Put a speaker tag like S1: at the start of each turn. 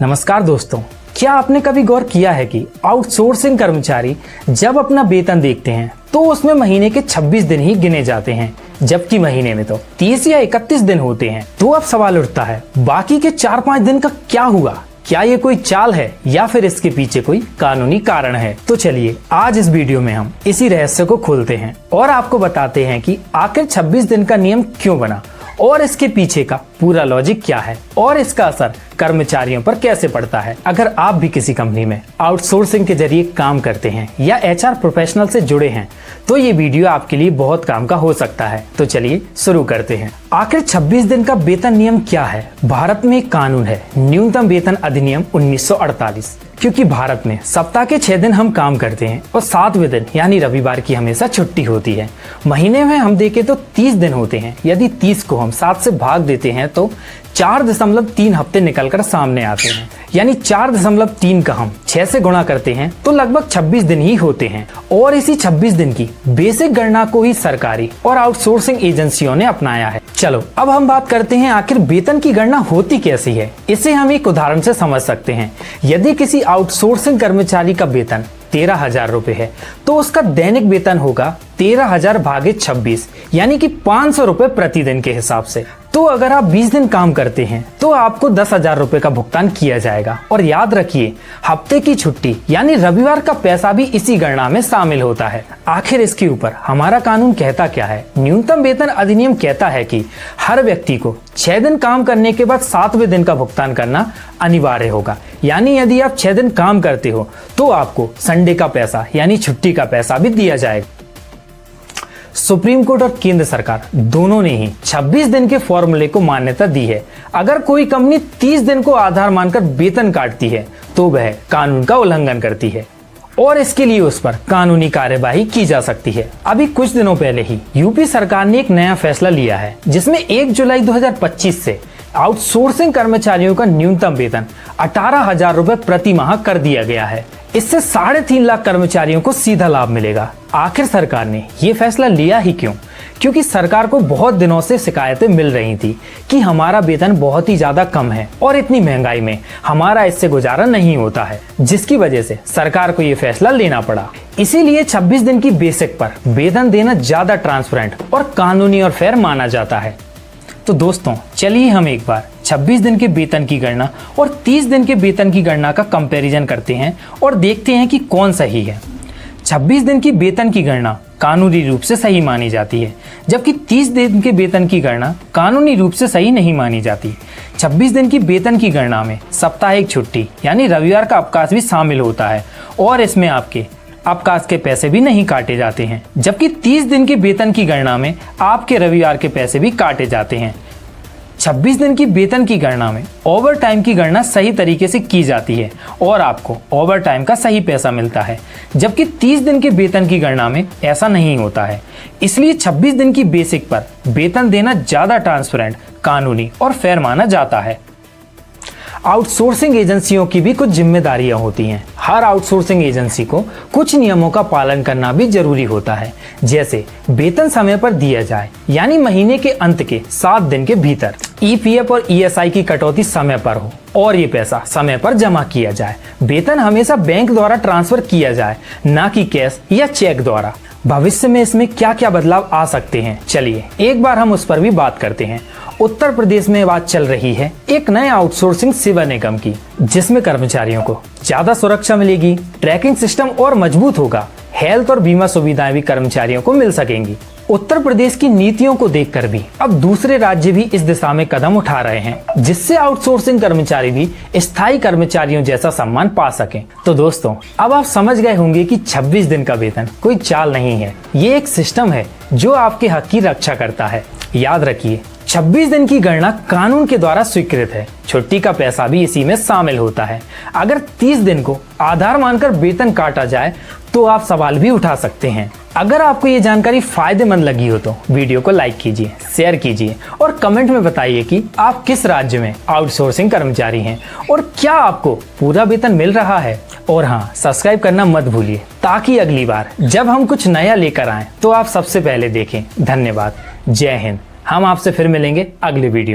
S1: नमस्कार दोस्तों, क्या आपने कभी गौर किया है कि आउटसोर्सिंग कर्मचारी जब अपना वेतन देखते हैं तो उसमें महीने के 26 दिन ही गिने जाते हैं, जबकि महीने में तो 30 या 31 दिन होते हैं। तो अब सवाल उठता है, बाकी के 4-5 दिन का क्या हुआ? क्या ये कोई चाल है या फिर इसके पीछे कोई कानूनी कारण है? तो चलिए आज इस वीडियो में हम इसी रहस्य को खोलते हैं और आपको बताते हैं कि आखिर 26 दिन का नियम क्यों बना और इसके पीछे का पूरा लॉजिक क्या है और इसका असर कर्मचारियों पर कैसे पड़ता है। अगर आप भी किसी कंपनी में आउटसोर्सिंग के जरिए काम करते हैं या एचआर प्रोफेशनल से जुड़े हैं तो ये वीडियो आपके लिए बहुत काम का हो सकता है। तो चलिए शुरू करते हैं। आखिर 26 दिन का वेतन नियम क्या है? भारत में एक कानून है, न्यूनतम वेतन अधिनियम 1948। क्योंकि भारत में सप्ताह के 6 दिन हम काम करते हैं और 7वें दिन यानी रविवार की हमेशा छुट्टी होती है। महीने में हम देखें तो 30 दिन होते हैं। यदि 30 को हम 7 से भाग देते हैं तो 4.3 हफ्ते निकलकर सामने आते हैं। यानी 4.3 का हम 6 से गुणा करते हैं तो लगभग 26 दिन ही होते हैं। और इसी 26 दिन की बेसिक गणना को ही सरकारी और आउटसोर्सिंग एजेंसियों ने अपनाया है। चलो अब हम बात करते हैं आखिर वेतन की गणना होती कैसी है। इसे हम एक उदाहरण से समझ सकते हैं। यदि किसी आउटसोर्सिंग कर्मचारी का वेतन 13,000 रुपए है तो उसका दैनिक वेतन होगा 13,000 भागे 26 यानी कि 500 रुपए प्रतिदिन के हिसाब से। तो अगर आप 20 दिन काम करते हैं तो आपको 10,000 रुपए का भुगतान किया जाएगा। और याद रखिए, हफ्ते की छुट्टी यानी रविवार का पैसा भी इसी गणना में शामिल होता है। आखिर इसके ऊपर हमारा कानून कहता क्या है? न्यूनतम वेतन अधिनियम कहता है कि हर व्यक्ति को 6 दिन काम करने के बाद 7वें दिन का भुगतान करना अनिवार्य होगा। यानी यदि आप 6 दिन काम करते हो तो आपको संडे का पैसा यानी छुट्टी का पैसा भी दिया जाएगा। सुप्रीम कोर्ट और केंद्र सरकार दोनों ने ही 26 दिन के फॉर्मूले को मान्यता दी है। अगर कोई कंपनी 30 दिन को आधार मानकर वेतन काटती है तो वह कानून का उल्लंघन करती है और इसके लिए उस पर कानूनी कार्यवाही की जा सकती है। अभी कुछ दिनों पहले ही यूपी सरकार ने एक नया फैसला लिया है जिसमें 1 जुलाई 2025 से आउटसोर्सिंग कर्मचारियों का न्यूनतम वेतन 18,000 रुपए प्रति माह कर दिया गया है। इससे 3.5 लाख कर्मचारियों को सीधा लाभ मिलेगा। आखिर सरकार ने ये फैसला लिया ही क्यों? क्योंकि सरकार को बहुत दिनों से शिकायतें मिल रही थी कि हमारा वेतन बहुत ही ज्यादा कम है और इतनी महंगाई में हमारा इससे गुजारा नहीं होता है, जिसकी वजह से सरकार को ये फैसला लेना पड़ा। इसीलिए 26 दिन की बेसिक पर वेतन देना ज्यादा ट्रांसपेरेंट और कानूनी और फेयर माना जाता है। तो दोस्तों चलिए हम एक बार 26 दिन के वेतन की गणना और 30 दिन के वेतन की गणना का कंपैरिजन करते हैं और देखते हैं कि कौन सही है। 26 दिन की वेतन की गणना कानूनी रूप से सही मानी जाती है, जबकि 30 दिन के वेतन की गणना कानूनी रूप से सही नहीं मानी जाती। 26 दिन की वेतन की गणना में साप्ताहिक छुट्टी यानी रविवार का अवकाश भी शामिल होता है और इसमें आपके अवकाश के पैसे भी नहीं काटे जाते हैं, जबकि 30 दिन के वेतन की गणना में आपके रविवार के पैसे भी काटे जाते हैं। 26 दिन की वेतन की गणना में ओवर टाइम की गणना सही तरीके से की जाती है और आपको ओवर टाइम का सही पैसा मिलता है, जबकि 30 दिन के वेतन की गणना में ऐसा नहीं होता है। इसलिए 26 दिन की बेसिक पर वेतन देना ज्यादा ट्रांसपेरेंट, कानूनी और फेयर माना जाता है। आउटसोर्सिंग एजेंसियों की भी कुछ जिम्मेदारियां होती हैं। हर आउटसोर्सिंग एजेंसी को कुछ नियमों का पालन करना भी जरूरी होता है, जैसे वेतन समय पर दिया जाए यानी महीने के अंत के 7 दिन के भीतर, ईपीएफ और ईएसआई की कटौती समय पर हो और ये पैसा समय पर जमा किया जाए। वेतन हमेशा बैंक द्वारा ट्रांसफर किया जाए, ना कि कैश या चेक द्वारा। भविष्य में इसमें क्या क्या बदलाव आ सकते हैं, चलिए एक बार हम उस पर भी बात करते हैं। उत्तर प्रदेश में बात चल रही है एक नए आउटसोर्सिंग सेवा निगम की, जिसमें कर्मचारियों को ज्यादा सुरक्षा मिलेगी, ट्रैकिंग सिस्टम और मजबूत होगा, हेल्थ और बीमा सुविधाएं भी कर्मचारियों को मिल सकेंगी। उत्तर प्रदेश की नीतियों को देखकर भी अब दूसरे राज्य भी इस दिशा में कदम उठा रहे हैं, जिससे आउटसोर्सिंग कर्मचारी भी स्थायी कर्मचारियों जैसा सम्मान पा सकें। तो दोस्तों अब आप समझ गए होंगे कि 26 दिन का वेतन कोई चाल नहीं है, ये एक सिस्टम है जो आपके हक की रक्षा करता है। याद रखिए, 26 दिन की गणना कानून के द्वारा स्वीकृत है। छुट्टी का पैसा भी इसी में शामिल होता है। अगर 30 दिन को आधार मानकर वेतन काटा जाए तो आप सवाल भी उठा सकते हैं। अगर आपको ये जानकारी फायदेमंद लगी हो तो वीडियो को लाइक कीजिए, शेयर कीजिए और कमेंट में बताइए कि आप किस राज्य में आउटसोर्सिंग कर्मचारी हैं और क्या आपको पूरा वेतन मिल रहा है। और हाँ, सब्सक्राइब करना मत भूलिए ताकि अगली बार जब हम कुछ नया लेकर आएं तो आप सबसे पहले देखें। धन्यवाद। जय हिंद। हम आपसे फिर मिलेंगे अगले वीडियो।